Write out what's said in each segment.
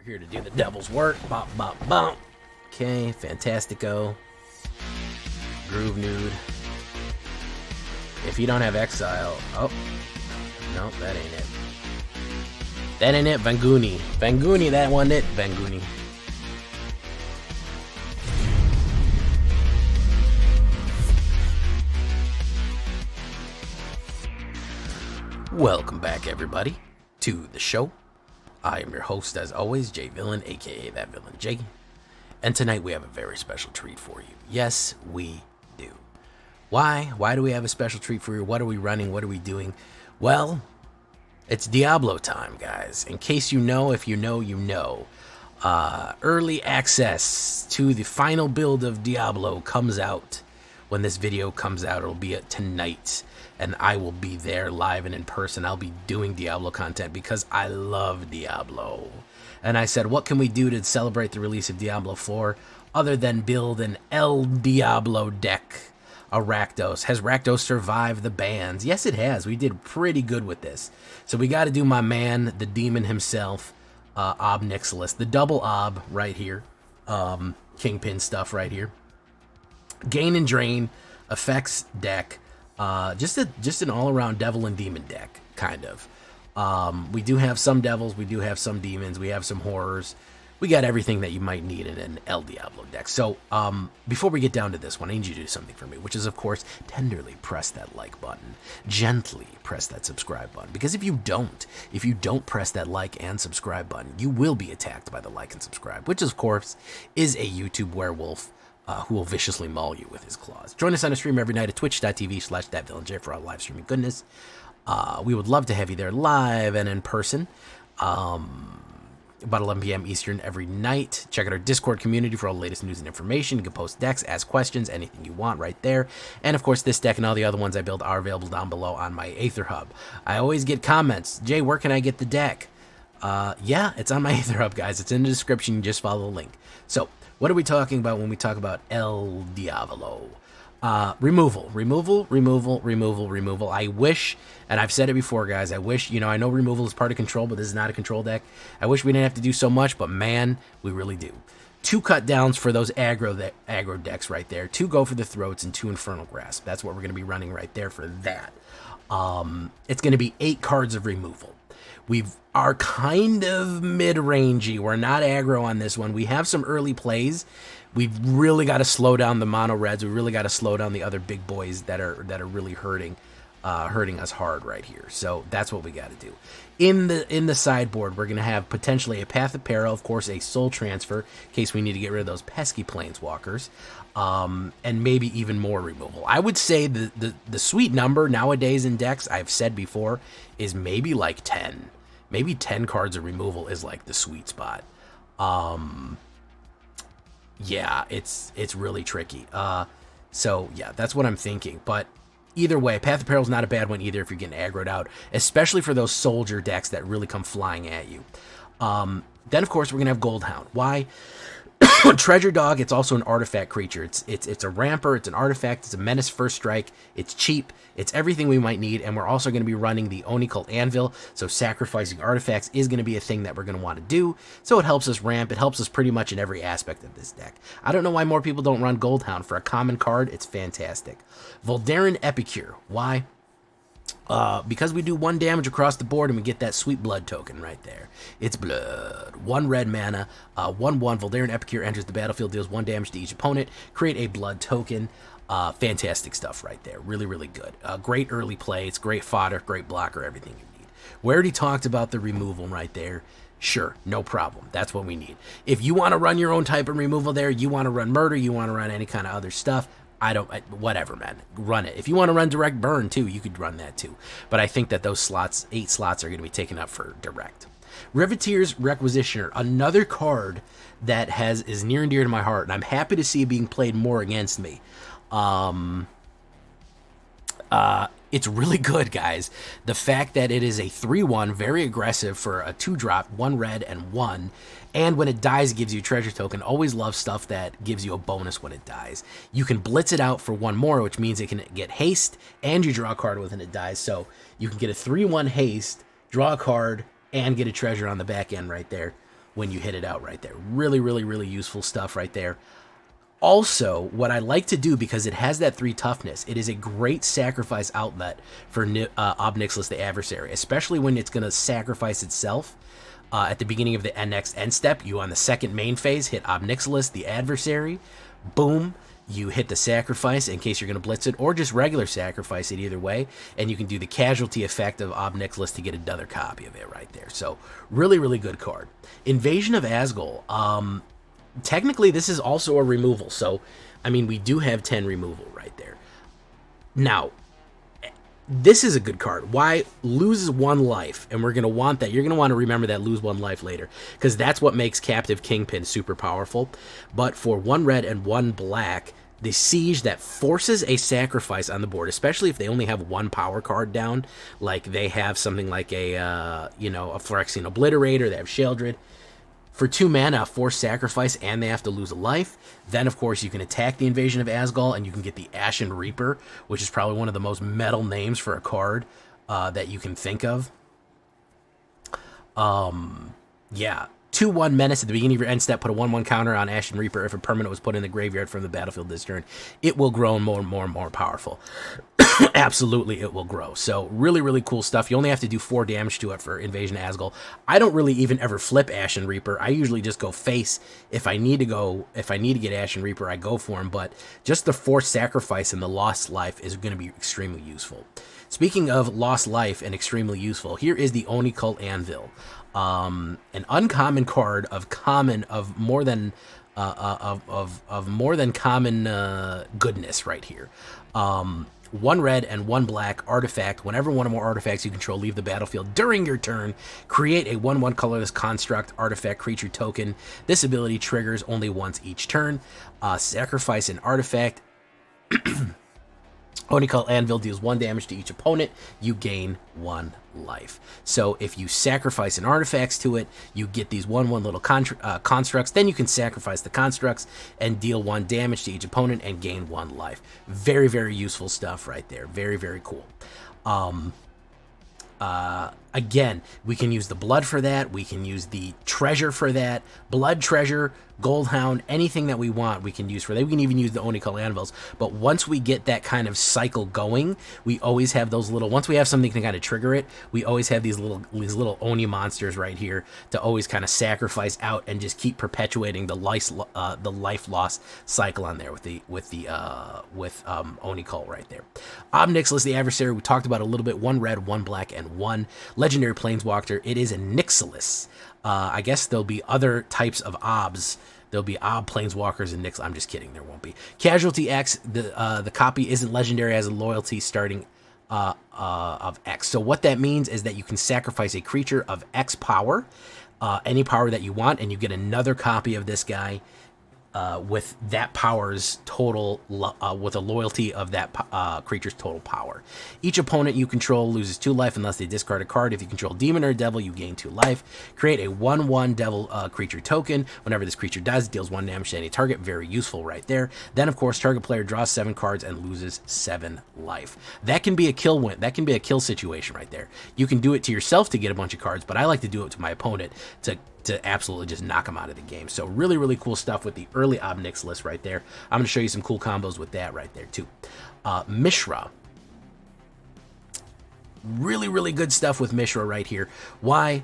here to do the devil's work. Bop, bop, bop. Okay, fantastico. Groove nude. If you don't have exile... Oh. No, that ain't it. That ain't it, Vanguni. Vanguni, that wasn't it, Vanguni. Welcome back, everybody, to the show. I am your host, as always, Jay Villain, aka That Villain Jay. And tonight we have a very special treat for you. Yes, we do. Why? Why do we have a special treat for you? What are we running? What are we doing? Well, it's Diablo time, guys. In case you know, if you know, you know. Early access to the final build of Diablo comes out. When this video comes out, it'll be tonight. And I will be there live and in person. I'll be doing Diablo content because I love Diablo. And I said, what can we do to celebrate the release of Diablo 4 other than build an El Diablo deck? A Rakdos. Has Rakdos survived the bans? Yes, it has. We did pretty good with this. So we got to do my man, the demon himself, Ob Nixilis. The double Ob right here. Kingpin stuff right here. Gain and Drain, effects deck. Just an all-around devil and demon deck, kind of. We do have some devils, we do have some demons, we have some horrors. We got everything that you might need in an El Diablo deck. So, before we get down to this one, I need you to do something for me, which is, of course, tenderly press that like button. Gently press that subscribe button. Because if you don't press that like and subscribe button, you will be attacked by the like and subscribe, which, of course, is a YouTube werewolf who will viciously maul you with his claws. Join us on a stream every night at twitch.tv/thatvillainj for our live streaming goodness. We would love to have you there live and in person. About 11 p.m. Eastern every night. Check out our Discord community for all the latest news and information. You can post decks, ask questions, anything you want right there. And of course, this deck and all the other ones I build are available down below on my AetherHub. I always get comments. Jay, where can I get the deck? Yeah, it's on my AetherHub, guys. It's in the description. You just follow the link. So, what are we talking about when we talk about El Diablo? Removal. I wish, and I've said it before, guys, I wish, I know removal is part of control, but this is not a control deck. I wish we didn't have to do so much, but man, we really do. 2 cut downs for those aggro decks right there. 2 Go for the Throats and 2 Infernal Grasp. That's what we're going to be running right there for that. It's going to be 8 cards of removal. We are kind of mid-rangey. We're not aggro on this one. We have some early plays. We've really got to slow down the mono reds. We really got to slow down the other big boys that are really hurting us hard right here. So that's what we got to do. In the sideboard, we're gonna have potentially a Path of Peril, of course, a Soul Transfer in case we need to get rid of those pesky planeswalkers, and maybe even more removal. I would say the sweet number nowadays in decks, I've said before, is maybe like 10. Maybe 10 cards of removal is like the sweet spot. Yeah, it's really tricky. So yeah, that's what I'm thinking. But either way, Path of Peril is not a bad one either if you're getting aggroed out, especially for those soldier decks that really come flying at you. Then of course we're gonna have Goldhound. Why? Treasure Dog, it's also an artifact creature. It's a ramper, it's an artifact, it's a menace first strike, it's cheap, it's everything we might need, and we're also going to be running the Oni Cult Anvil, so sacrificing artifacts is going to be a thing that we're going to want to do, so it helps us ramp, it helps us pretty much in every aspect of this deck. I don't know why more people don't run Goldhound. For a common card, it's fantastic. Voldaren Epicure, why? Because we do 1 damage across the board and we get that sweet blood token right there. It's blood. 1 red mana, 1/1. Voldaren Epicure enters the battlefield, deals 1 damage to each opponent. Create a blood token. Fantastic stuff right there. Really, really good. Great early play. It's great fodder, great blocker, everything you need. We already talked about the removal right there. Sure, no problem. That's what we need. If you want to run your own type of removal there, you want to run murder, you want to run any kind of other stuff, whatever, man. Run it. If you want to run direct burn too, you could run that too. But I think that those slots, 8 slots, are going to be taken up for direct. Riveteer's Requisitioner, another card that is near and dear to my heart, and I'm happy to see it being played more against me. It's really good, guys. The fact that it is a 3/1, very aggressive for a 2-drop, 1 red and 1, and when it dies, it gives you a treasure token. Always love stuff that gives you a bonus when it dies. You can blitz it out for 1 more, which means it can get haste, and you draw a card when it dies. So you can get a 3/1 haste, draw a card, and get a treasure on the back end right there. when you hit it out right there. Really, really, really useful stuff right there. Also, what I like to do, because it has that 3 toughness, it is a great sacrifice outlet for Ob Nixilis the adversary, especially when it's going to sacrifice itself at the beginning of the next end step. You on the second main phase hit Ob Nixilis the adversary, boom, you hit the sacrifice in case you're going to blitz it, or just regular sacrifice it, either way, and you can do the casualty effect of Ob Nixilis to get another copy of it right there. So really, really good card. Invasion of Asgol. Technically, this is also a removal, so, I mean, we do have 10 removal right there. Now, this is a good card. Why? Loses 1 life, and we're going to want that. You're going to want to remember that lose 1 life later, because that's what makes Captive Kingpin super powerful. But for 1 red and 1 black, the siege that forces a sacrifice on the board, especially if they only have 1 power card down, like they have something like a, you know, a Phyrexian Obliterator, they have Sheldred. For 2 mana, force sacrifice, and they have to lose a life. Then, of course, you can attack the Invasion of Asgol, and you can get the Ashen Reaper, which is probably one of the most metal names for a card that you can think of. Yeah. 2/1 Menace at the beginning of your end step. Put a 1/1 counter on Ashen Reaper. If a permanent was put in the graveyard from the battlefield this turn, it will grow more and more and more powerful. Absolutely, it will grow. So really, really cool stuff. You only have to do 4 damage to it for Invasion of Asgol. I don't really even ever flip Ashen Reaper. I usually just go face. If I need to get Ashen Reaper, I go for him. But just the forced sacrifice and the lost life is going to be extremely useful. Speaking of lost life and extremely useful, here is the Oni Cult Anvil. An uncommon card of more than common goodness right here. 1 red and 1 black artifact. Whenever 1 or more artifacts you control leave the battlefield during your turn, create a 1/1 colorless construct artifact creature token. This ability triggers only once each turn. Sacrifice an artifact. Oni Cult Anvil deals 1 damage to each opponent. You gain 1 life. So if you sacrifice an artifacts to it, you get these 1/1 little constructs. Then you can sacrifice the constructs and deal 1 damage to each opponent and gain 1 life. Very, very useful stuff right there. Very, very cool. Again, we can use the blood for that. We can use the treasure for that. Blood, treasure, Gold Hound, anything that we want we can use for that. We can even use the Oni Cult Anvils. But once we get that kind of cycle going, we always have those little, once we have something to kind of trigger it, we always have these little Oni monsters right here to always kind of sacrifice out and just keep perpetuating the life loss cycle on there with Oni Cult right there. Ob Nixilis the adversary, we talked about a little bit. 1 red, 1 black, and 1 legendary planeswalker. It is a Nixilis. I guess there'll be other types of Obs. There'll be Ob planeswalkers and Nix. I'm just kidding. There won't be. Casualty X. The copy isn't legendary, as a loyalty starting of X. So what that means is that you can sacrifice a creature of X power, any power that you want, and you get another copy of this guy with that power's total, with a loyalty of that creature's total power. Each opponent you control loses 2 life unless they discard a card. If you control Demon or Devil, you gain 2 life. Create a 1/1 Devil creature token. Whenever this creature dies, it deals 1 damage to any target. Very useful right there. Then, of course, target player draws 7 cards and loses 7 life. That can be a kill win. That can be a kill situation right there. You can do it to yourself to get a bunch of cards, but I like to do it to my opponent to absolutely just knock them out of the game. So really, really cool stuff with the early Ob Nixilis right there. I'm going to show you some cool combos with that right there too. Mishra. Really, really good stuff with Mishra right here. Why?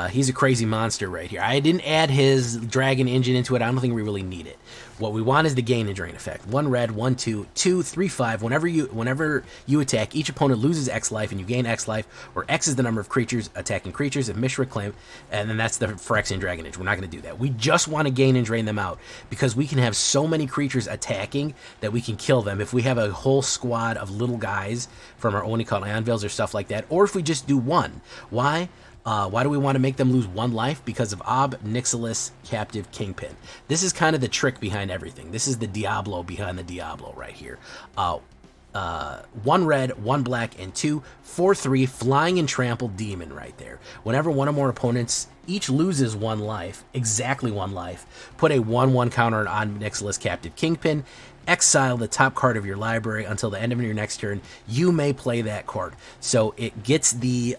He's a crazy monster right here. I didn't add his dragon engine into it. I don't think we really need it. What we want is the gain and drain effect. 1 red, 1 2, 2 3 5. Whenever you attack, each opponent loses X life and you gain X life, where X is the number of creatures attacking creatures. If Mishra claim, and then that's the Phyrexian dragon engine. We're not going to do that. We just want to gain and drain them out because we can have so many creatures attacking that we can kill them if we have a whole squad of little guys from our Oni Cult Anvils or stuff like that, or if we just do 1. Why? Why do we want to make them lose 1 life? Because of Ob Nixilis Captive Kingpin. This is kind of the trick behind everything. This is the Diablo behind the Diablo right here. 1 red, 1 black, and 2 4/3 flying and trampled demon right there. Whenever 1 or more opponents each loses 1 life, exactly 1 life, put a 1/1 counter on Nixilis Captive Kingpin. Exile the top card of your library until the end of your next turn. You may play that card. So it gets the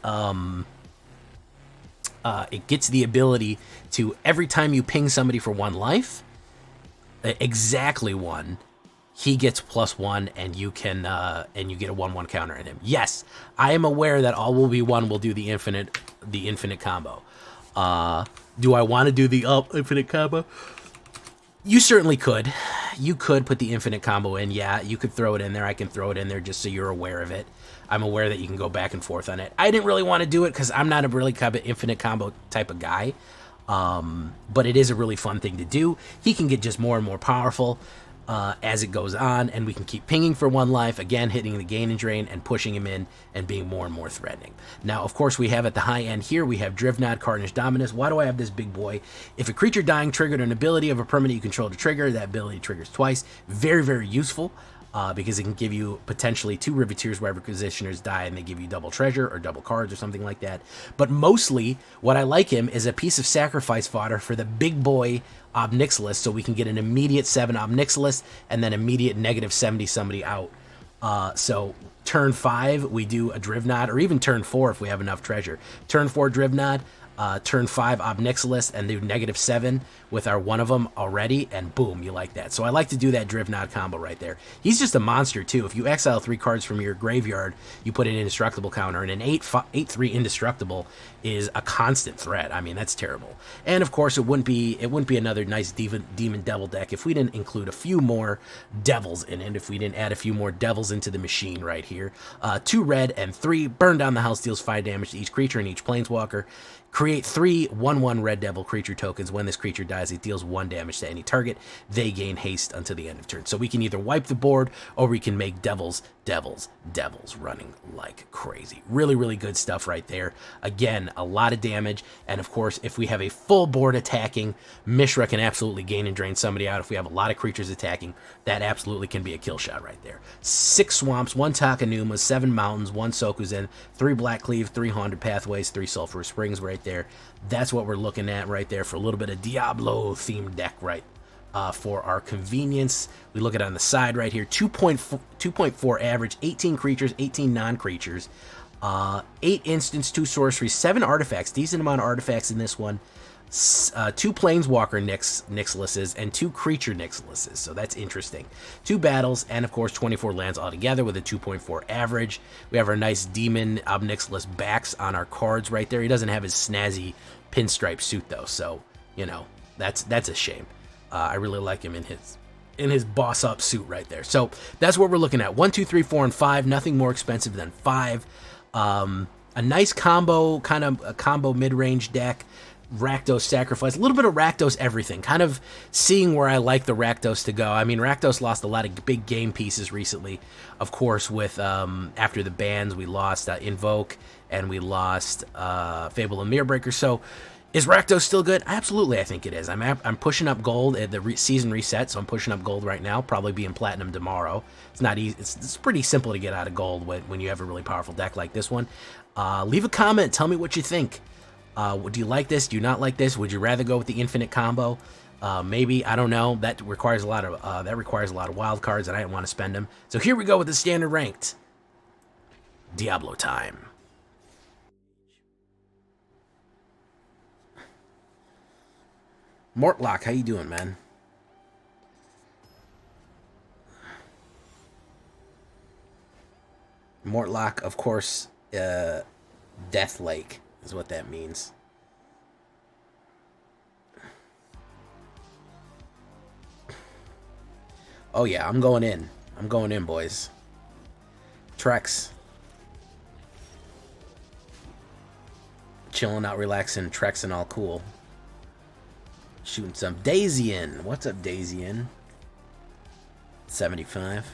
it gets the ability to, every time you ping somebody for 1 life, exactly 1, he gets +1, and you can and you get a 1/1 counter on him. Yes, I am aware that all will be 1 will do the infinite combo. Do I want to do the infinite combo? You certainly could. You could put the infinite combo in. Yeah, you could throw it in there. I can throw it in there just so you're aware of it. I'm aware that you can go back and forth on it. I didn't really want to do it because I'm not a really infinite combo type of guy. But it is a really fun thing to do. He can get just more and more powerful as it goes on, and we can keep pinging for 1 life, again hitting the gain and drain and pushing him in and being more and more threatening. Now, of course, we have at the high end here, we have Drivnod, Carnage, Dominus. Why do I have this big boy? If a creature dying triggered an ability of a permanent you control to trigger, that ability triggers twice. Very, very useful. Because it can give you potentially 2 Riveteers wherever positioners die, and they give you double treasure or double cards or something like that. But mostly, what I like him is a piece of sacrifice fodder for the big boy Obnixilis, so we can get an immediate 7 Obnixilis and then immediate -70 somebody out. So turn 5, we do a Drivnod, or even turn 4 if we have enough treasure. Turn 4 Drivnod, turn 5 Obnixilis, and do -7 with our 1 of them already, and boom, you like that. So I like to do that Drivnod combo right there. He's just a monster too. If you exile 3 cards from your graveyard, you put an indestructible counter, and an 8/3 indestructible is a constant threat. I mean, that's terrible. And of course, it wouldn't be another nice demon devil deck if we didn't include a few more devils in it, if we didn't add a few more devils into the machine right here. 2 red and 3 burn down the house, deals 5 damage to each creature and each planeswalker. Create 3 1/1 red devil creature tokens. When this creature dies, it deals 1 damage to any target. They gain haste until the end of turn. So we can either wipe the board, or we can make devils running like crazy. Really, really good stuff right there. Again, a lot of damage. And of course, if we have a full board attacking, Mishra can absolutely gain and drain somebody out. If we have a lot of creatures attacking, that absolutely can be a kill shot right there. 6 swamps, 1 Takenuma, 7 mountains, 1 Sokuzen, 3 Black Cleave, 3 Haunted Pathways, 3 Sulphurous Springs right there. That's what we're looking at right there for a little bit of Diablo themed deck right for our convenience. We look at it on the side right here, 2.4 average, 18 creatures, 18 non-creatures, 8 instants, 2 sorceries, 7 artifacts, decent amount of artifacts in this one, 2 Planeswalker Nixilises, and 2 Creature Nixilises, so that's interesting. 2 battles, and of course 24 lands altogether with a 2.4 average. We have our nice Demon Obnixilis backs on our cards right there. He doesn't have his snazzy pinstripe suit though, so, you know, that's a shame. I really like him in his boss up suit right there. So that's what we're looking at. 1, 2, 3, 4, and 5. Nothing more expensive than 5. A nice combo, kind of a combo mid-range deck. Rakdos Sacrifice, a little bit of Rakdos everything, kind of seeing where I like the Rakdos to go. I mean, Rakdos lost a lot of big game pieces recently, of course, with after the bans. We lost Invoke, and we lost Fable and Mirrorbreaker. So is Rakdos still good? Absolutely, I think it is. I'm pushing up gold at the season reset, so I'm pushing up gold right now, probably be in platinum tomorrow. It's not easy. It's pretty simple to get out of gold when you have a really powerful deck like this one. Leave a comment, tell me what you think. Do you like this? Do you not like this? Would you rather go with the infinite combo? Maybe, I don't know. That requires a lot of wild cards, and I didn't want to spend them. So here we go with the standard ranked Diablo time. Mortlock, how you doing, man? Mortlock, of course, Death Lake is what that means. Oh yeah, I'm going in. I'm going in, boys. Trex. Chilling out, relaxing, Trexing all cool. Shooting some Daisian. What's up, Daisian? 75.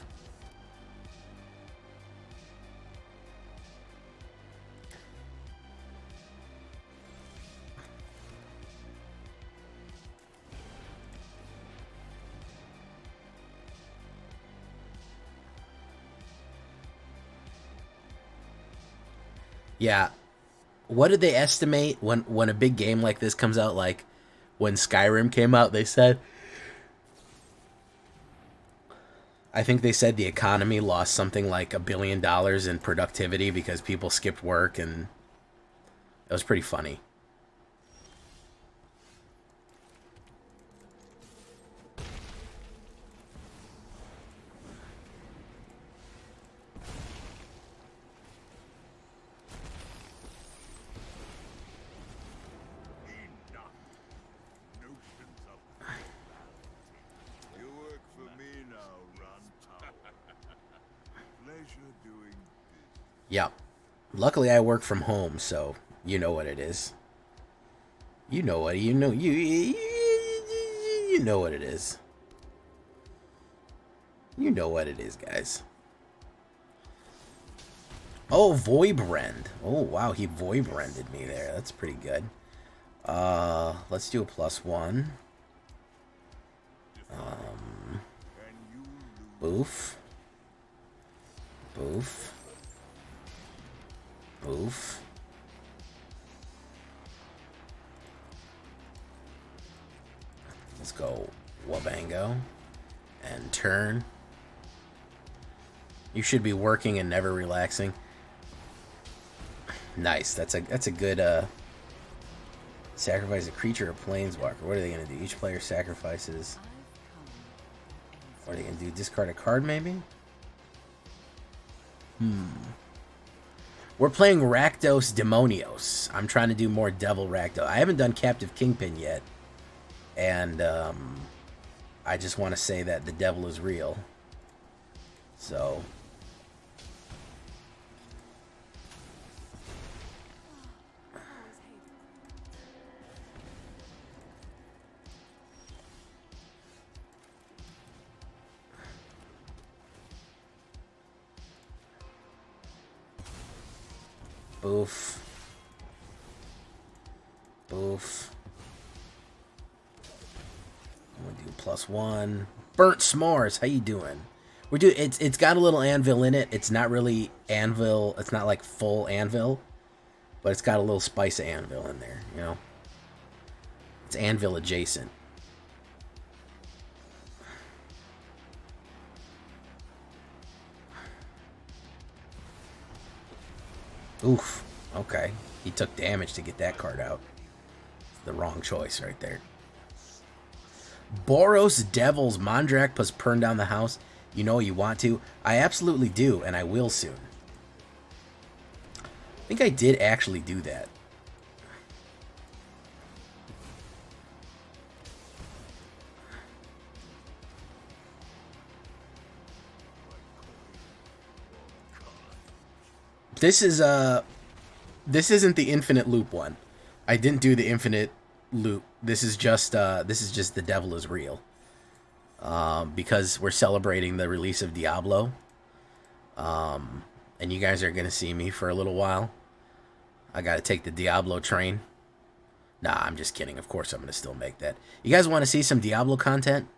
Yeah. What did they estimate when a big game like this comes out? Like when Skyrim came out, they said, I think they said the economy lost something like $1 billion in productivity because people skipped work, and it was pretty funny. Yep. Luckily, I work from home, so you know what it is. You know what you know what it is. You know what it is, guys. Oh, Voibrend. Oh, wow, he Voibrended me there. That's pretty good. Let's do a +1. Boof. Boof. Boof. Let's go Wabango. And turn. You should be working and never relaxing. Nice. That's a good sacrifice a creature or planeswalker. What are they gonna do? Each player sacrifices. What are they gonna do? Discard a card, maybe? We're playing Rakdos Demonios. I'm trying to do more Devil Rakdos. I haven't done Captive Kingpin yet. And I just want to say that the devil is real. So boof. Boof. I'm gonna do +1. Burnt S'mores, how you doing? We're doing it's got a little anvil in it. It's not really anvil, it's not like full anvil, but it's got a little spice of anvil in there, you know? It's anvil adjacent. Oof. Okay. He took damage to get that card out. It's the wrong choice right there. Boros Devils. Mondrak plus burn down the house. You know you want to. I absolutely do, and I will soon. I think I did actually do that. This isn't the infinite loop one. I didn't do the infinite loop. This is just the devil is real. Because we're celebrating the release of Diablo. And you guys are gonna see me for a little while. I gotta take the Diablo train. Nah, I'm just kidding. Of course I'm gonna still make that. You guys want to see some Diablo content?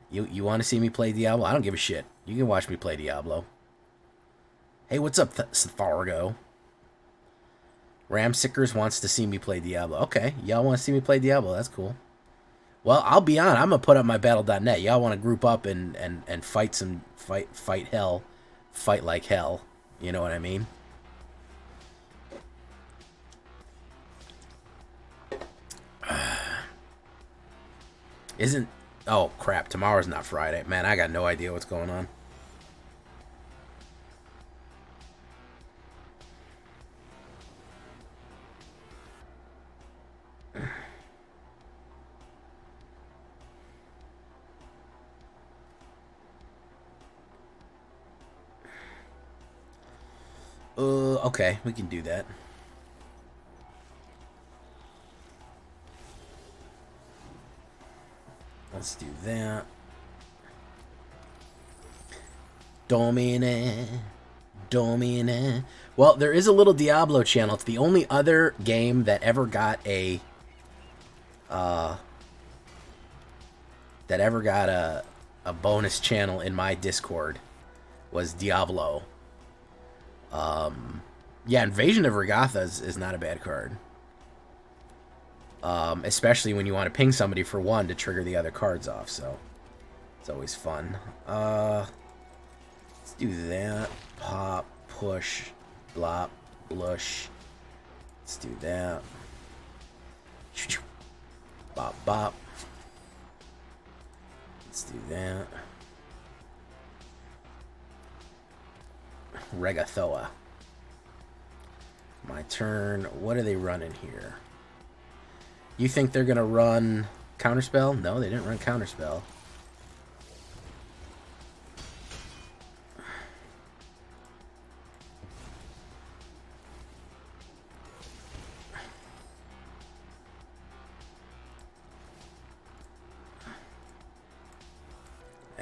You want to see me play Diablo? I don't give a shit. You can watch me play Diablo. Hey, what's up, Thargo? Ramsickers wants to see me play Diablo. Okay, y'all want to see me play Diablo. That's cool. Well, I'll be on. I'm going to put up my battle.net. Y'all want to group up and fight hell. Fight like hell. You know what I mean? Isn't... Oh, crap. Tomorrow's not Friday. Man, I got no idea what's going on. Okay, we can do that. Let's do that. Domine. Well, there is a little Diablo channel. It's the only other game that ever got a bonus channel in my Discord was Diablo. Yeah, Invasion of Regatha is not a bad card. Especially when you want to ping somebody for one to trigger the other cards off, so it's always fun. Let's do that. Pop, push, blop, blush. Let's do that. Bop, bop. Let's do that. Regathoa. My turn. What are they running here? You think they're going to run Counterspell? No, they didn't run Counterspell.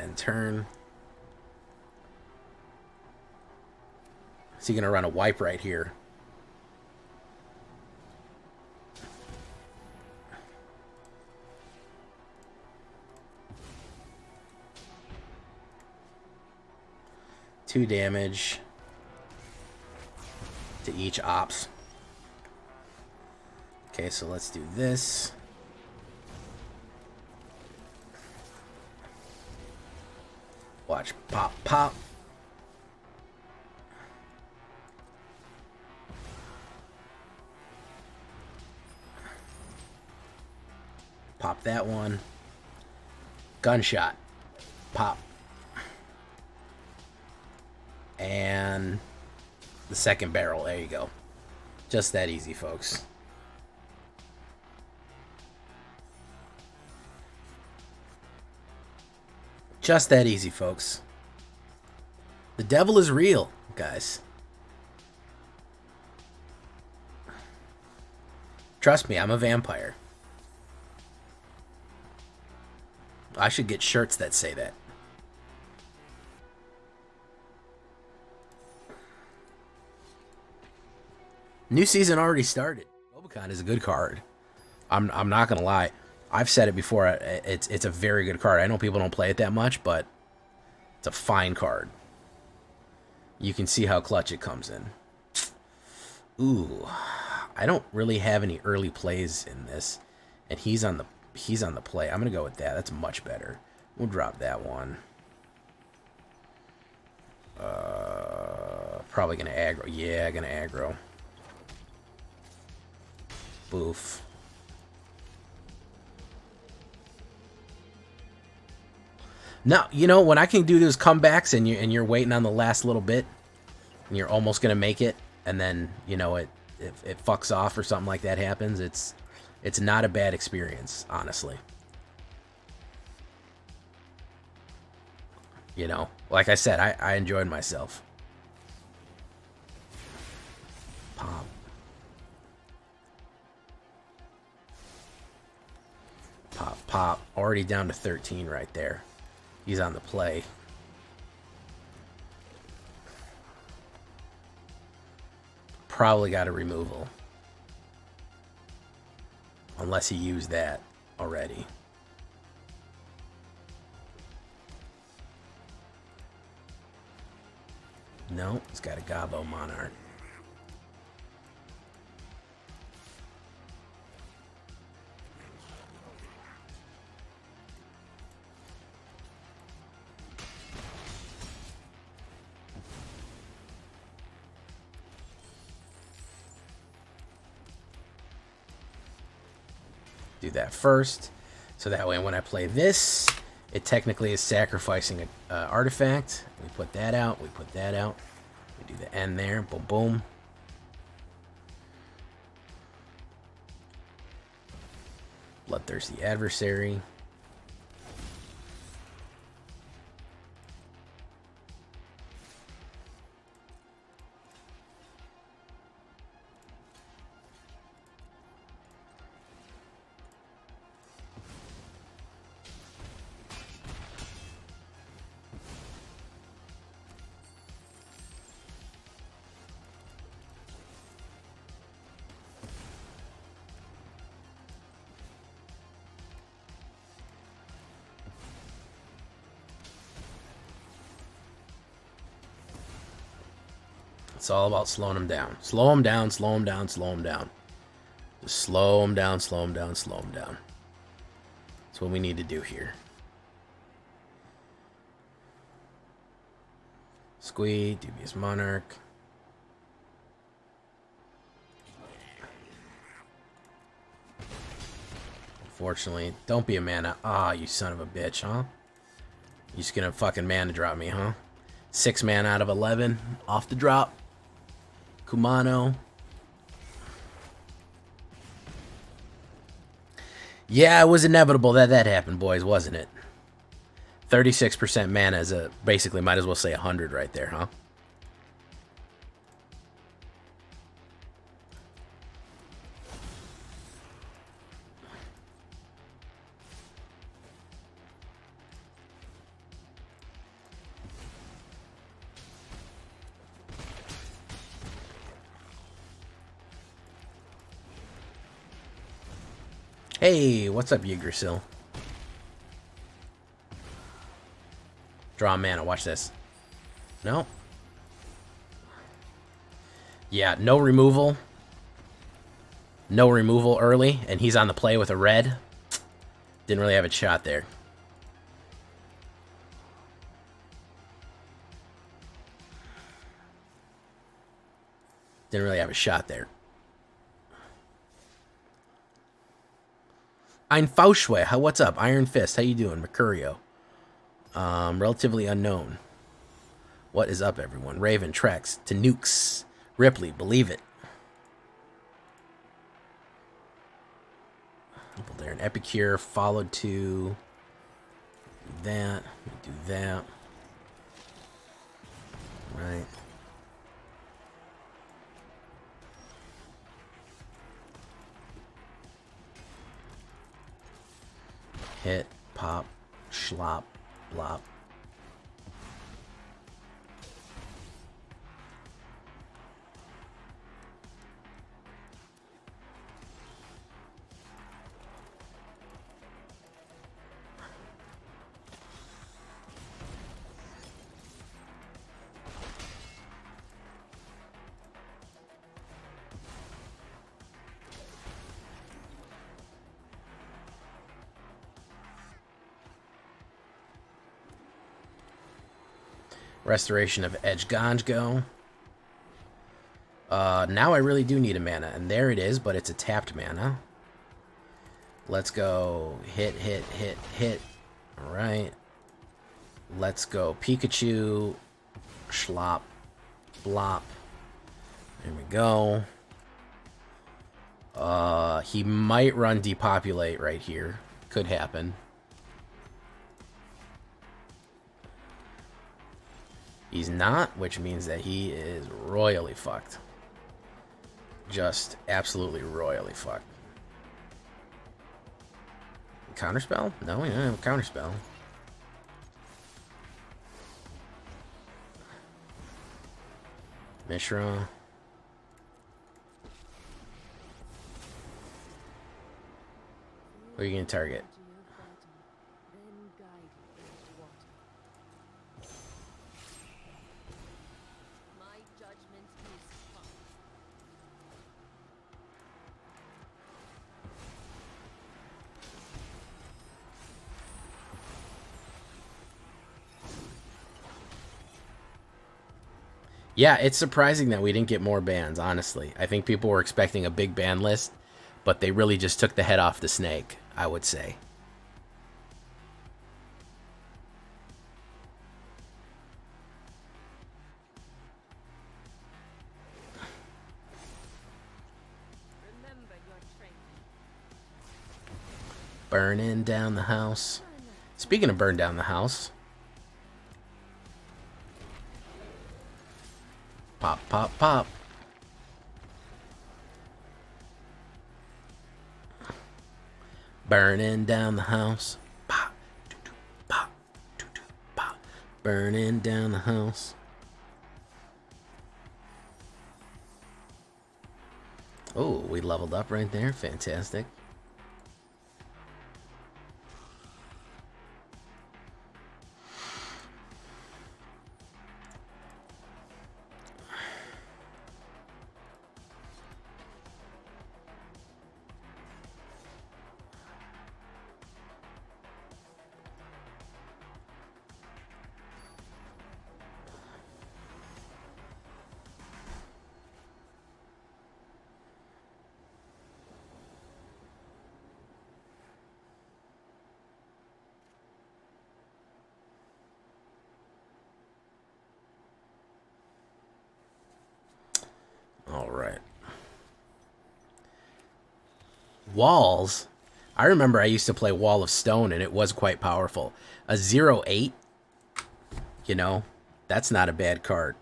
end turn. Is he going to run a wipe right here? Two damage to each ops. Okay, so let's do this. Watch pop, pop. Pop that one. Gunshot. Pop. And the second barrel. There you go. Just that easy, folks. Just that easy, folks. The devil is real, guys. Trust me, I'm a vampire. I should get shirts that say that. New season already started. Obicon is a good card. I'm not gonna lie. I've said it before. It's a very good card. I know people don't play it that much, but it's a fine card. You can see how clutch it comes in. Ooh, I don't really have any early plays in this, and he's on the play. I'm gonna go with that. That's much better. We'll drop that one. Probably gonna aggro. Yeah, gonna aggro. Boof. Now, you know, when I can do those comebacks and you're waiting on the last little bit and you're almost going to make it, and then, you know, it fucks off or something like that happens, it's not a bad experience, honestly. You know, like I said, I enjoyed myself. Pop. Pop, pop. Already down to 13 right there. He's on the play. Probably got a removal. Unless he used that already. No, he's got a Gobbo Monarch. Do that first, so that way when I play this, it technically is sacrificing an artifact. We put that out, we put that out, we do the end there, boom, boom. Bloodthirsty Adversary. It's all about slowing them down. Slow them down, slow them down, slow them down. Just slow them down, slow them down, slow them down. That's what we need to do here. Squee, Dubious Monarch. Unfortunately, don't be a mana. Ah, you son of a bitch, huh? You just gonna fucking mana drop me, huh? 6 mana out of 11. Off the drop. Kumano. Yeah, it was inevitable that happened, boys, wasn't it? 36% mana is basically might as well say 100 right there, huh? Hey, what's up, Yggdrasil? Draw mana, watch this. No. Yeah, no removal. No removal early, and he's on the play with a red. Didn't really have a shot there. Didn't really have a shot there. Ein Fauschwe, what's up? Iron Fist, how you doing? Mercurio. Relatively unknown. What is up, everyone? Raven, Trex, Tanukes, Ripley, believe it. There, an Epicure followed to that. Do that. Right. Hit, pop, schlop, blop. Restoration of Edge Ganjgo. Now I really do need a mana, and there it is, but it's a tapped mana. Let's go hit, hit, hit, hit. All right. Let's go Pikachu, schlop, blop. There we go. He might run Depopulate right here. Could happen. He's not, which means that he is royally fucked. Just absolutely royally fucked. Counterspell? No, we don't have a counterspell. Mishra. What are you going to target? Yeah, it's surprising that we didn't get more bans, honestly. I think people were expecting a big ban list, but they really just took the head off the snake, I would say. Burning down the house. Speaking of burn down the house. Pop, pop, pop. Burning down the house. Pop, doo -doo, pop, doo -doo, pop. Burning down the house. Oh, we leveled up right there. Fantastic. All right. Walls. I remember I used to play Wall of Stone, and it was quite powerful. A 0/8, you know, that's not a bad card.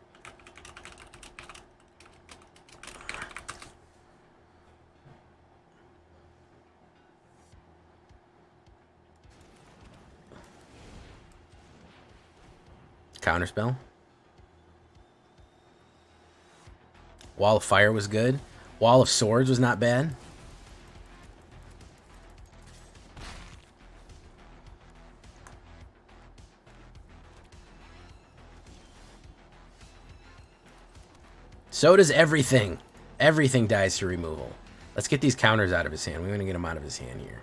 Counterspell. Wall of Fire was good. Wall of Swords was not bad. So does everything. Everything dies to removal. Let's get these counters out of his hand. We want to get him out of his hand here.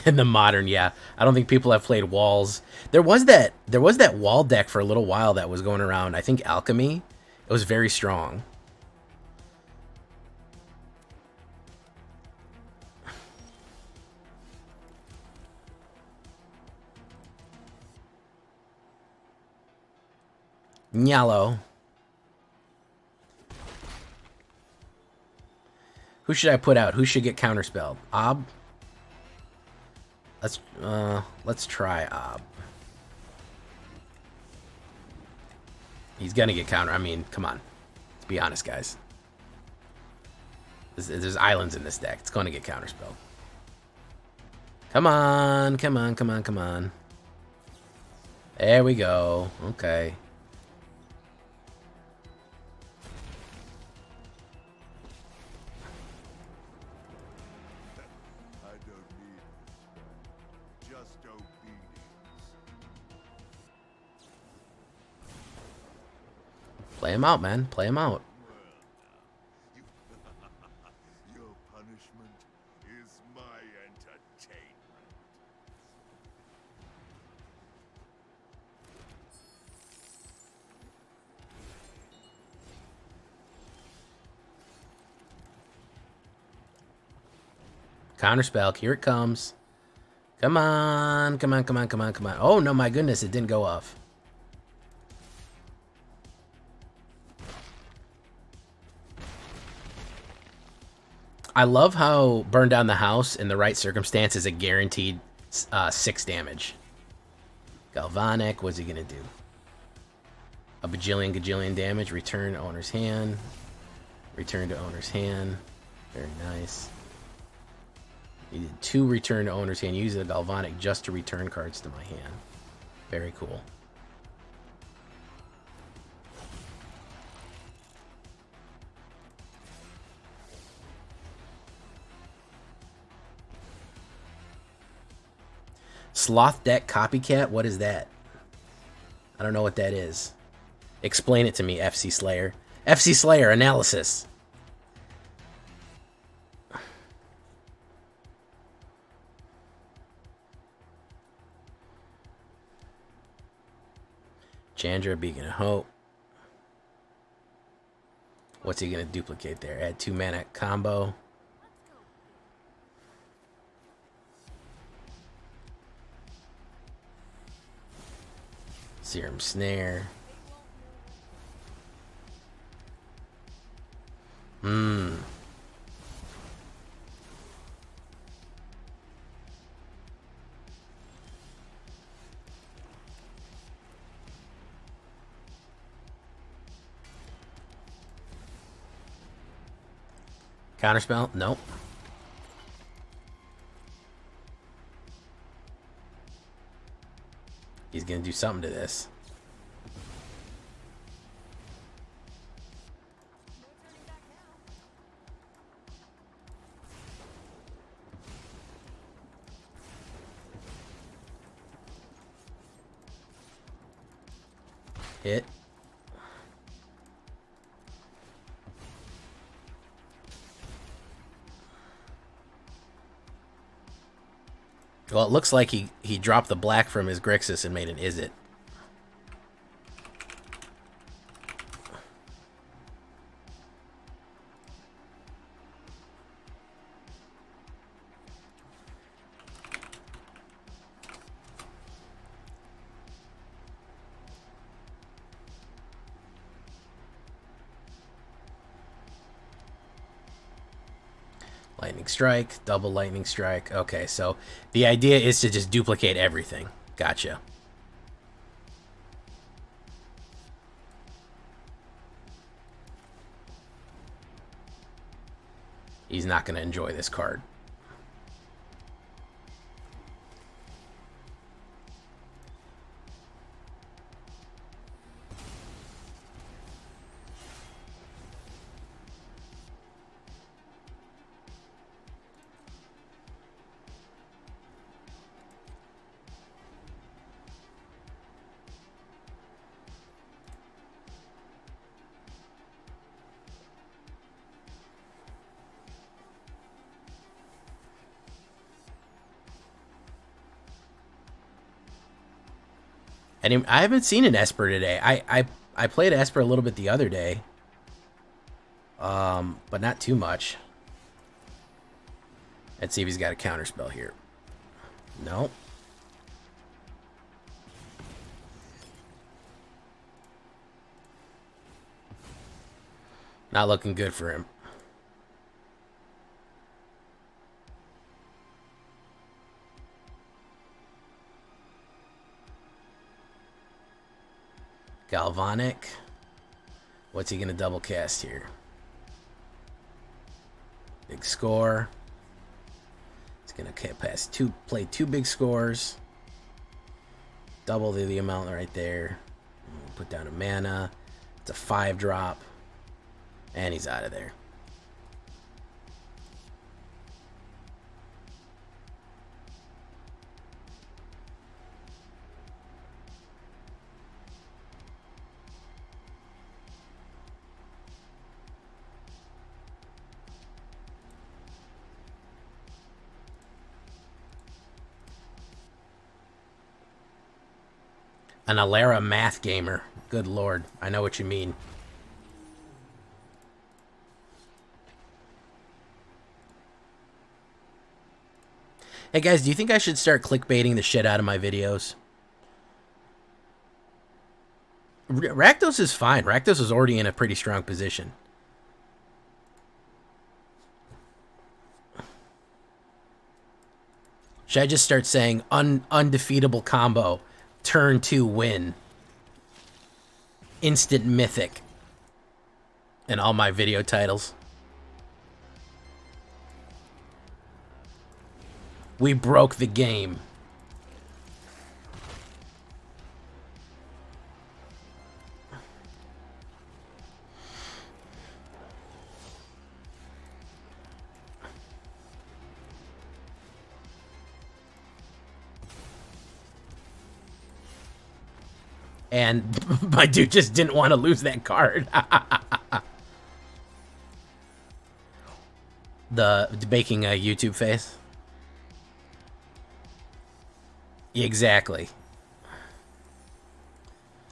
In the modern, yeah. I don't think people have played walls. There was that wall deck for a little while that was going around. I think Alchemy. It was very strong. Nyalo. Who should I put out? Who should get counterspelled? Ob? Let's try Ob. He's gonna get counter. I mean, come on. Let's be honest, guys. There's islands in this deck. It's gonna get counterspelled. Come on, come on, come on, come on. There we go. Okay. Play him out, man. Play him out. Your punishment is my entertainment. Counterspell. Here it comes. Come on. Come on, come on, come on, come on. Oh, no, my goodness. It didn't go off. I love how burn down the house in the right circumstance is a guaranteed 6 damage. Galvanic, what's he gonna do? A gajillion damage. Return to owner's hand. Return to owner's hand. Very nice. You did 2 return to owner's hand. Use the Galvanic just to return cards to my hand. Very cool. Sloth deck copycat? What is that? I don't know what that is. Explain it to me, FC Slayer. FC Slayer analysis. Chandra, Beacon of Hope. What's he going to duplicate there? Add 2 mana combo. Serum Snare. Counterspell? Nope. He's gonna do something to this. Hit. Well, it looks like he dropped the black from his Grixis and made an Izzet. Lightning Strike, double Lightning Strike. Okay, so the idea is to just duplicate everything. Gotcha. He's not going to enjoy this card. And I haven't seen an Esper today. I played Esper a little bit the other day. But not too much. Let's see if he's got a counterspell here. No. Not looking good for him. Galvanic. What's he going to double cast here? Big score. He's going to play two big scores. Double the amount right there. Put down a mana. It's a 5-drop. And he's out of there. An Alara math gamer. Good lord. I know what you mean. Hey guys, do you think I should start clickbaiting the shit out of my videos? Rakdos is fine. Rakdos is already in a pretty strong position. Should I just start saying undefeatable combo, turn 2 win, instant mythic, in all my video titles? We broke the game. And my dude just didn't want to lose that card. the making a YouTube face. Exactly.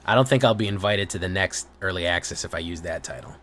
I don't think I'll be invited to the next early access if I use that title.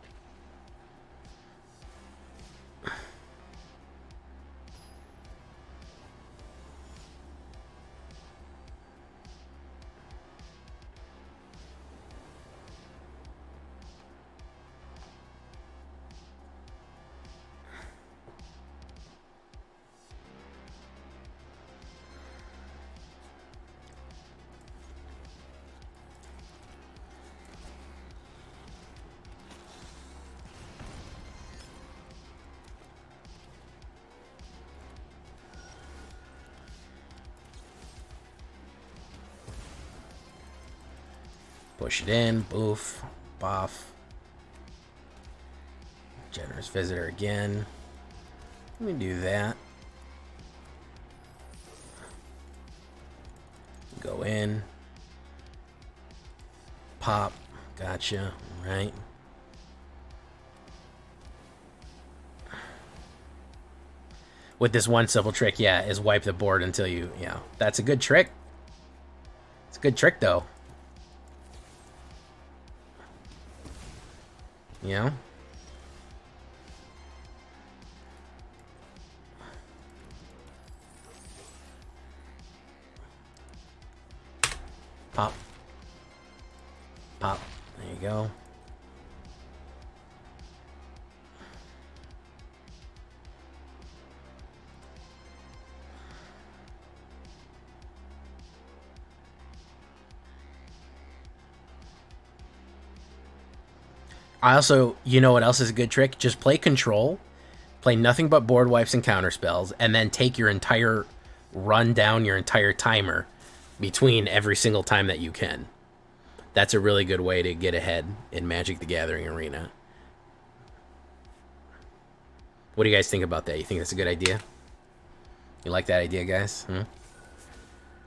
Push it in, boof, buff. Generous Visitor again. Let me do that. Go in. Pop. Gotcha. Right. With this one simple trick, yeah, is wipe the board until you, yeah. That's a good trick. It's a good trick, though. You know? Pop. Pop. There you go. I also, you know what else is a good trick? Just play control, play nothing but board wipes and counter spells, and then take your entire run down your entire timer between every single time that you can. That's a really good way to get ahead in Magic the Gathering Arena. What do you guys think about that? You think that's a good idea? You like that idea, guys?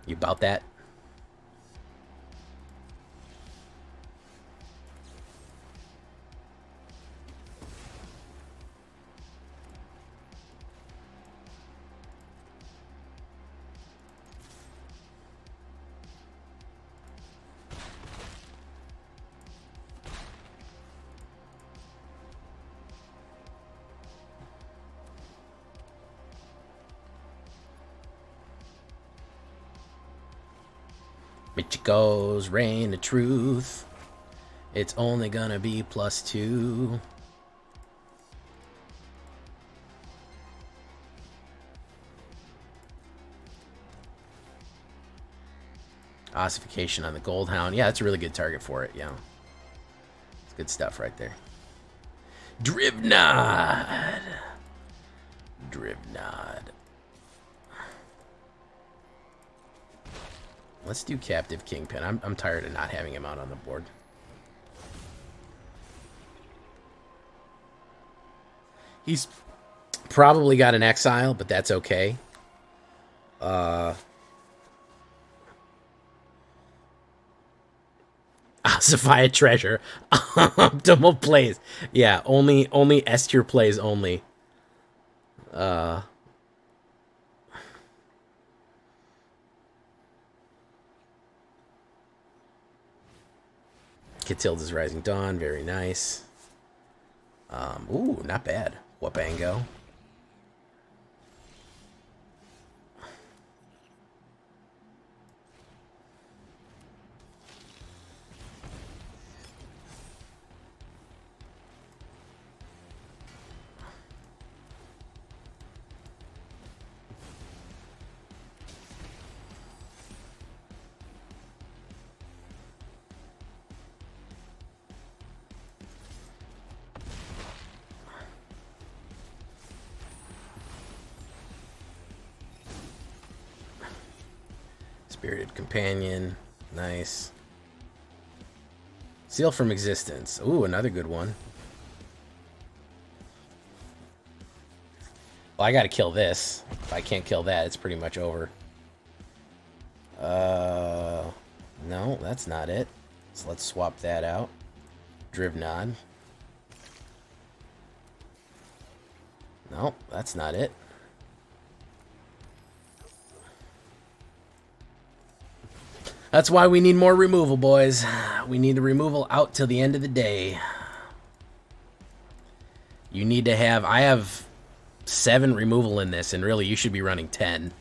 You about that? Michiko's Reign of Truth. It's only gonna be +2. Ossification on the Goldhound. Yeah, that's a really good target for it, yeah. It's good stuff right there. Drivnod. Drivnod. Let's do Captive Kingpin. I'm tired of not having him out on the board. He's probably got an exile, but that's okay. Ossify a treasure. Optimal plays. Yeah, only S tier plays only. Catilda's Rising Dawn, very nice. Ooh, not bad. Wabango. Spirited Companion. Nice. Seal from Existence. Ooh, another good one. Well, I gotta kill this. If I can't kill that, it's pretty much over. No, that's not it. So let's swap that out. Drivnod. No, that's not it. That's why we need more removal, boys. We need the removal out till the end of the day. You need to have... I have 7 removal in this, and really you should be running 10.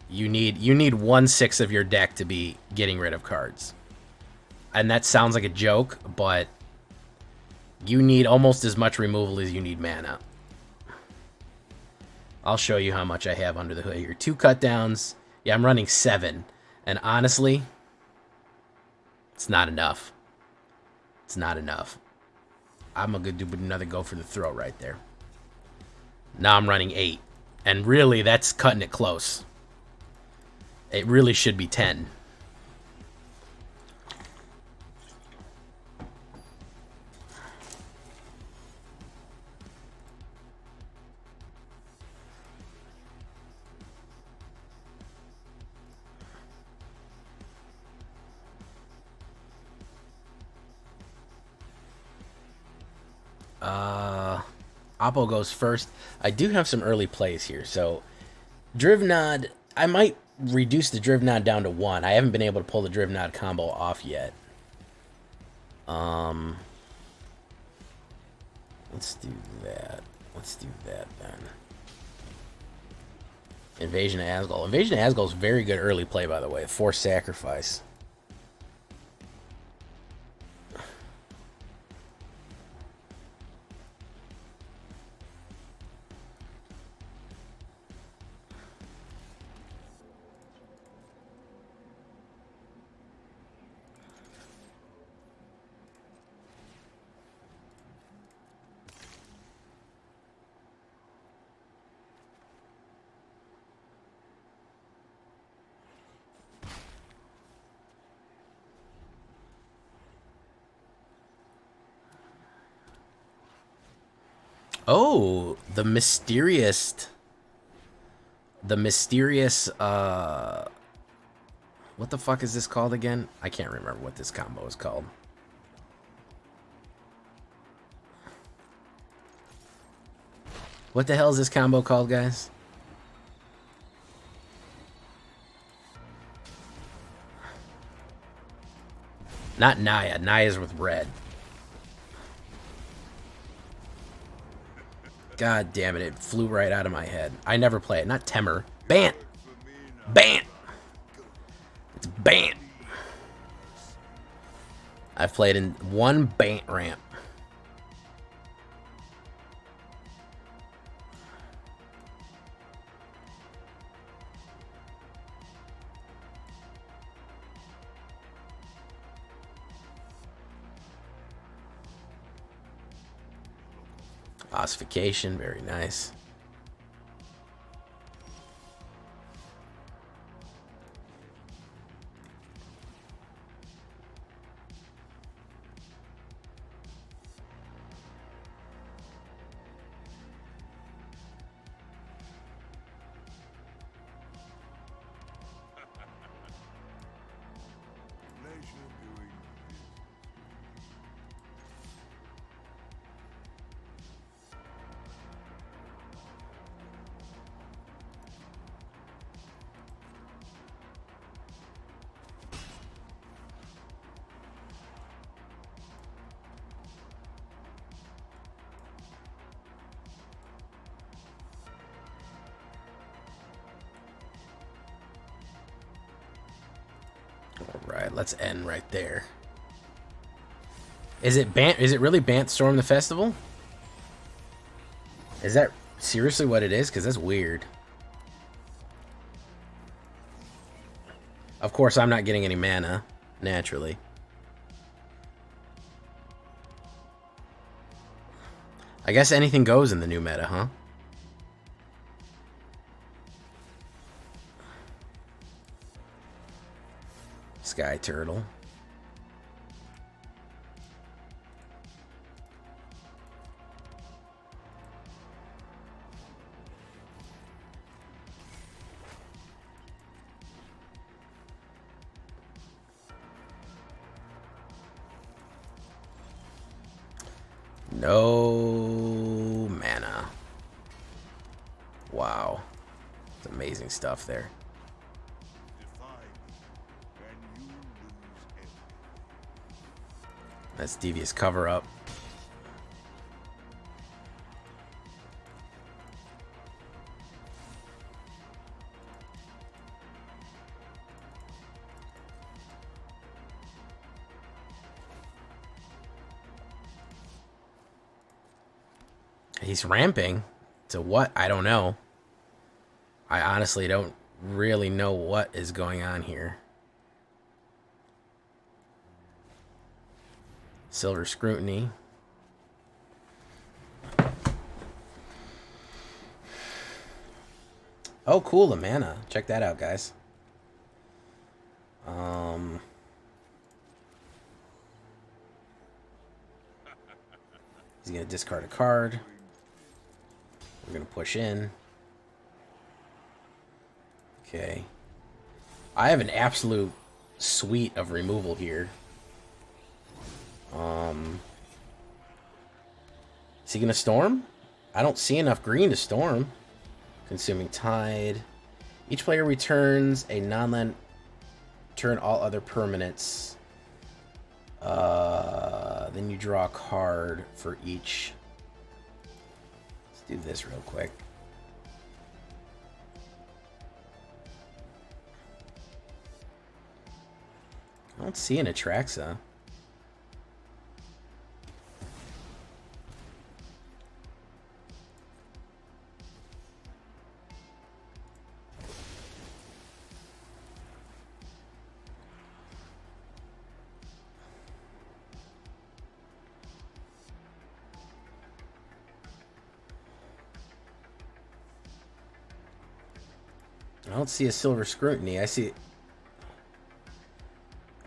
You need 1/6 of your deck to be getting rid of cards. And that sounds like a joke, but you need almost as much removal as you need mana. I'll show you how much I have under the hood here. 2 cut downs. Yeah, I'm running 7. And honestly, it's not enough. It's not enough. I'm going to do another go for the throat right there. Now I'm running 8. And really, that's cutting it close. It really should be 10. Oppo goes first. I do have some early plays here. So, Drivnod, I might reduce the Drivnod down to 1. I haven't been able to pull the Drivnod combo off yet. Let's do that. Let's do that then. Invasion of Asgol. Invasion of Asgol is very good early play, by the way. Forced Sacrifice. Oh, the mysterious, what the fuck is this called again? I can't remember what this combo is called. What the hell is this combo called, guys? Not Naya. Naya's with red. God damn it, it flew right out of my head. I never play it. Not Temer. Bant! Bant! I've played in one Bant ramp. Ossification, very nice. Alright, let's end right there. Is it Bant? Is it really Bant Storm the Festival? Is that seriously what it is? Because that's weird. Of course, I'm not getting any mana, naturally. I guess anything goes in the new meta, huh? Sky Turtle. No mana. Wow. It's amazing stuff there. That's Devious Cover Up. He's ramping to what? I don't know. I honestly don't really know what is going on here. Silver Scrutiny. Oh, cool, the mana. Check that out, guys. He's gonna discard a card. We're gonna push in. Okay. I have an absolute suite of removal here. Is he gonna storm? I don't see enough green to storm. Consuming Tide. Each player returns a non-land. Turn all other permanents. Then you draw a card for each. Let's do this real quick. I don't see an Atraxa. I don't see a Silver Scrutiny. I see...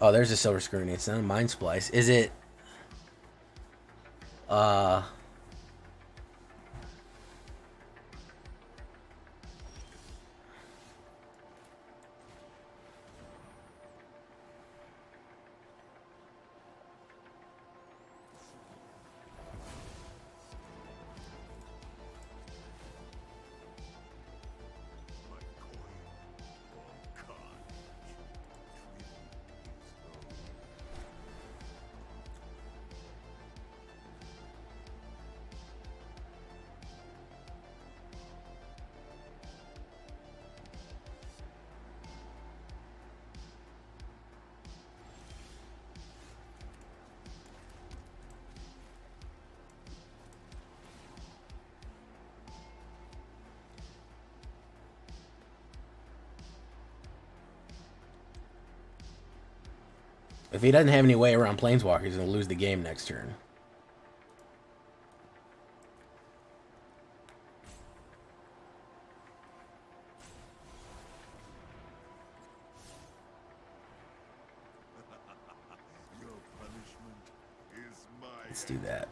Oh, there's a Silver Scrutiny. It's not a Mind Splice. Is it... If he doesn't have any way around Planeswalker, he's going to lose the game next turn. Your punishment is my Let's do that.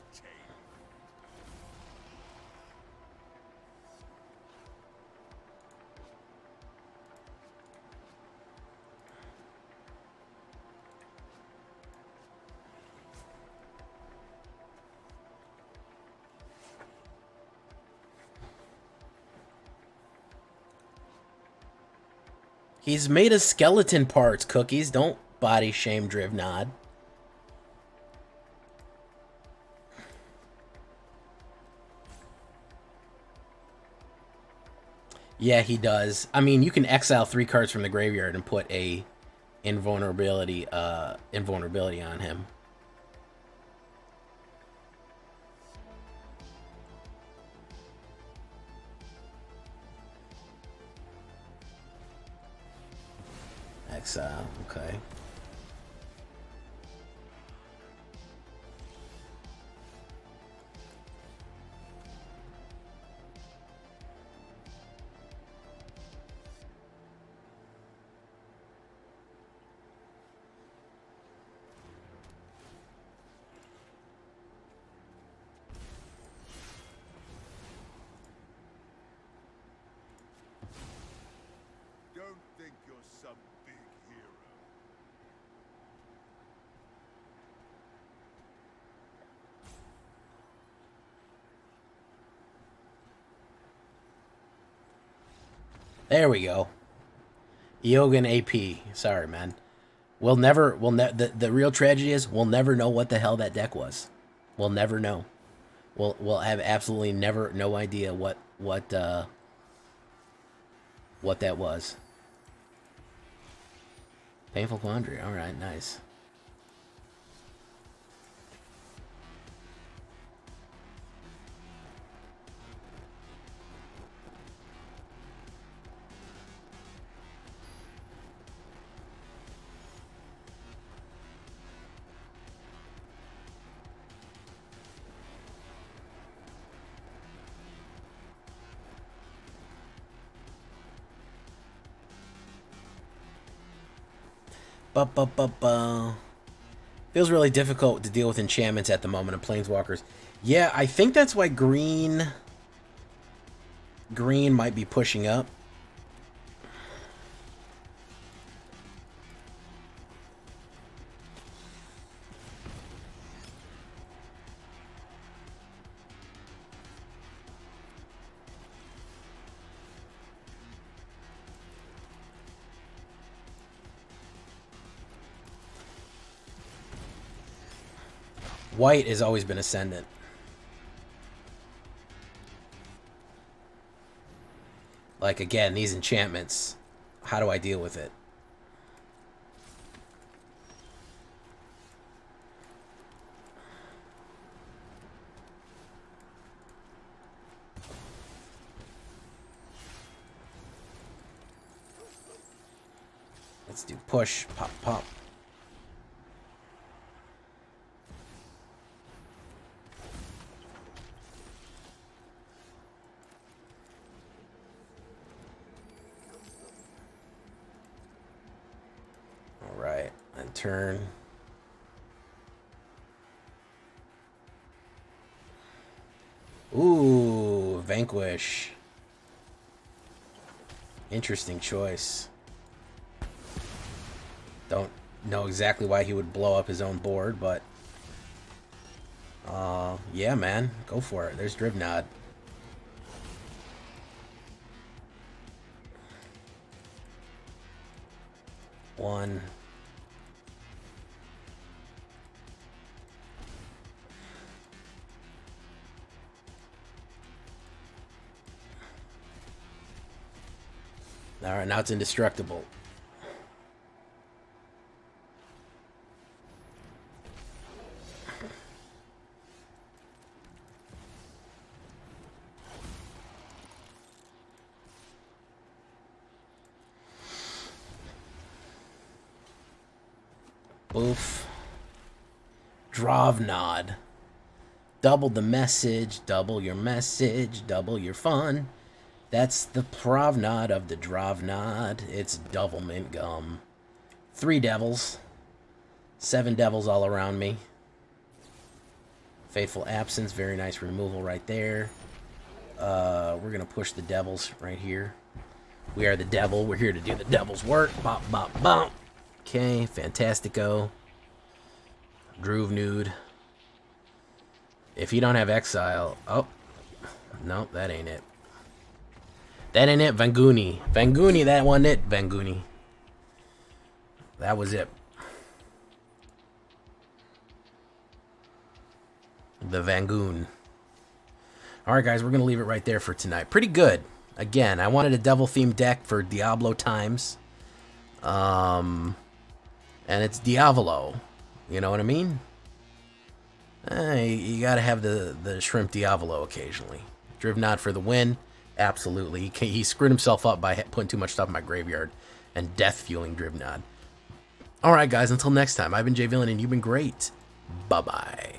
He's made of skeleton parts, Cookies. Don't body shame Drivnod. Yeah, he does. I mean, you can exile 3 cards from the graveyard and put a invulnerability on him. Exile, okay. Don't think you're some big hero. There we go. Yogan AP. Sorry, man. The real tragedy is we'll never know what the hell that deck was. We'll never know. We'll have absolutely no idea what that was. Painful Quandary. All right, nice. Feels really difficult to deal with enchantments at the moment of Planeswalkers. Yeah, I think that's why green might be pushing up. White has always been ascendant. Like, again, these enchantments, how do I deal with it? Let's do push, pop, pop. Alright, and turn. Ooh, Vanquish. Interesting choice. Don't know exactly why he would blow up his own board, but yeah, man, go for it. There's Drivnod. One. All right, now it's indestructible. Boof. Drovnod. Double the message, double your message, double your fun. That's the Provnod of the Drovnod. It's Doublemint Gum. 3 devils. 7 devils all around me. Faithful Absence, very nice removal right there. We're going to push the devils right here. We are the devil. We're here to do the devil's work. Bop, bop, bop. Okay, fantastico. Groove Nude. If you don't have Exile... Oh. No, that ain't it. That ain't it, Vanguni. Vanguni, that wasn't it, Vanguni. That was it. The Vangoon. Alright, guys, we're going to leave it right there for tonight. Pretty good. Again, I wanted a devil-themed deck for Diablo times. And it's Diavolo. You know what I mean? You got to have the Shrimp Diavolo occasionally. Drivnod for the win. Absolutely. He screwed himself up by putting too much stuff in my graveyard and death-fueling Drivnod. Alright, guys, until next time, I've been Jay Villainy, and you've been great. Bye-bye.